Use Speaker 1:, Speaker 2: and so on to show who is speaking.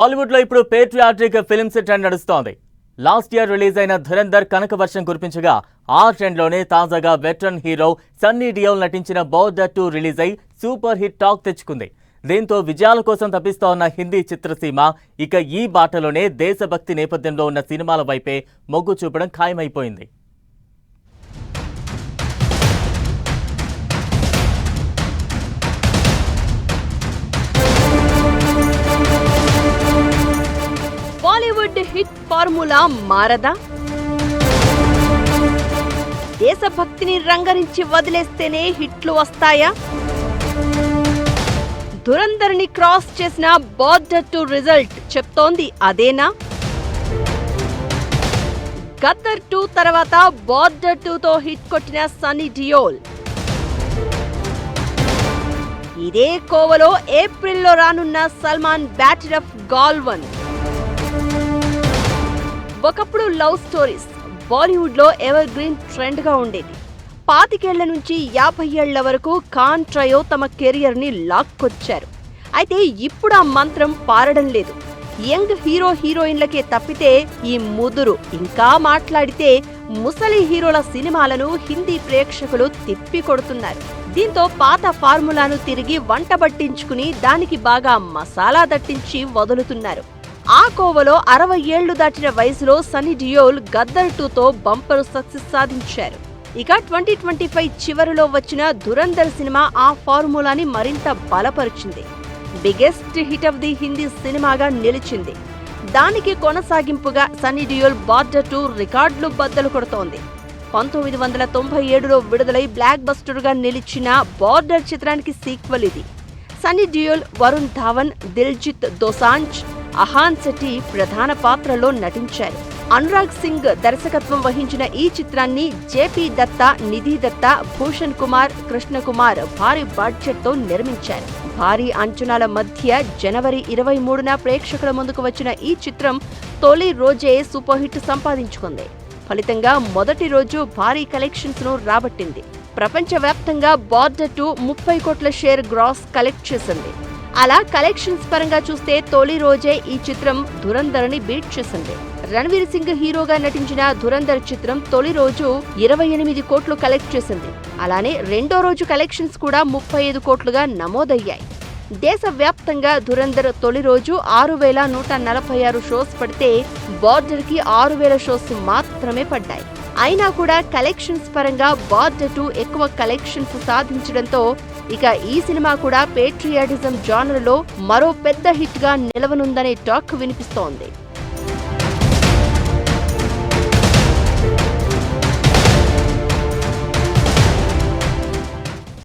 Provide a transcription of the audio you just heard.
Speaker 1: Hollywood లో ఇప్పుడు పేట్రియాట్రిక్ films trend నడుస్తోంది. లాస్ట్ ఇయర్ రిలీజ్ అయిన ధురంధర్ కనక వర్షం కురిపించగా ఆ ట్రెండ్ లోనే తాజాగా వెటరన్ హీరో సన్నీ డియోల్ నటించిన బోర్డర్ 2 రిలీజ్ అయి సూపర్ హిట్ టాక్ తెచ్చుకుంది. దీంతో విజయాల కోసం తప్పిస్తోన్న హిందీ చిత్రసీమ ఇక ఈ బాటలోనే దేశభక్తి నేపథ్యంలో ఉన్న సినిమాల వైపే మొగ్గు చూపడం ఖాయమైపోయింది.
Speaker 2: బాలీవుడ్ హిట్ ఫార్ములా మారదా? దేశభక్తిని రంగరించి వదిలేస్తేనే హిట్లు వస్తాయా? ధురంధర్ని క్రాస్ చేసిన బోర్డర్ 2 రిజల్ట్ చెప్తోంది అదేనా? గద్దర్ 2 తర్వాత బోర్డర్ 2తో హిట్ కొట్టిన సన్నీ డియోల్ ఇదే కోవలో ఏప్రిల్లో రానున్న సల్మాన్ బ్యాటిల్ ఆఫ్ గాల్వన్. ఒకప్పుడు లవ్ స్టోరీస్ బాలీవుడ్ లో ఎవర్ గ్రీన్ ట్రెండ్ గా ఉండేది. 25 ఏళ్ల నుంచి 50 ఏళ్ల వరకు ఖాన్ ట్రయో తమ కెరియర్ ని లాక్కొచ్చారు. అయితే ఇప్పుడు ఆ మంత్రం పారడం లేదు. యంగ్ హీరో హీరోయిన్లకే తప్పితే ఈ ముదురు ఇంకా మాట్లాడితే ముసలి హీరోల సినిమాలను హిందీ ప్రేక్షకులు తిప్పి కొడుతున్నారు. దీంతో పాత ఫార్ములాను తిరిగి వంట బట్టించుకుని దానికి బాగా మసాలా దట్టించి వదులుతున్నారు. ఆ కోవలో 60 ఏళ్లు దాటిన వయసులో సన్నీ డియోల్ గద్దర్ 2తో బంపరు సక్సెస్ సాధించారు. ఇక 2025 చివరిలో వచ్చిన ధురంధర్ సినిమా ఆ ఫార్ములాని మరింత బలపరిచింది. Biggest hit of the Hindi సినిమాగా నిలిచింది. దానికి కొనసాగింపుగా సన్నీ డియోల్ బోర్డర్ 2 రికార్డులు బద్దలు కొడుతోంది. 1997లో విడుదలై బ్లాక్ బస్టర్ గా నిలిచిన బోర్డర్ చిత్రానికి సీక్వెల్ ఇది. సన్నీ డియోల్, వరుణ్ ధావన్, దిల్జిత్ దోసాంజ్, అహాన్ శెట్టి ప్రధాన పాత్రలో నటించారు. అనురాగ్ సింగ్ దర్శకత్వం వహించిన ఈ చిత్రాన్ని జేపీ దత్తా, నిధి దత్తా, భూషణ్ కుమార్, కృష్ణ కుమార్ భారీ బడ్జెట్ తో నిర్మించారు. భారీ అంచనాల మధ్య జనవరి 23న ప్రేక్షకుల ముందుకు వచ్చిన ఈ చిత్రం తొలి రోజే సూపర్ హిట్ సంపాదించుకుంది. ఫలితంగా మొదటి రోజు భారీ కలెక్షన్స్ ను రాబట్టింది. ప్రపంచవ్యాప్తంగా బోర్డర్ 2 30 కోట్ల షేర్ గ్రాస్ కలెక్ట్ చేసింది. అలా కలెక్షన్స్ పరంగా చూస్తే తొలి రోజే ఈ చిత్రం ధురంధర్ని బీట్ చేసింది. రణ్వీర్ సింగ్ హీరోగా నటించిన ధురంధర్ చిత్రం తొలి రోజు 28 కోట్లు కలెక్ట్ చేసింది. అలానే రెండో రోజు కలెక్షన్స్ కూడా 35 కోట్లుగా నమోదయ్యాయి. దేశవ్యాప్తంగా ధురంధర్ తొలి రోజు 6146 షోస్ పడితే బోర్డర్ కి 6000 షోస్ మాత్రమే పడ్డాయి. అయినా కూడా కలెక్షన్స్ పరంగా బోర్డర్ 2 ఎక్కువ కలెక్షన్స్ సాధించడంతో ఇక ఈ సినిమా కూడా పేట్రియాటిజం జానర్ లో మరో పెద్ద హిట్ గా నిలవనుందనే టాక్ వినిపిస్తోంది.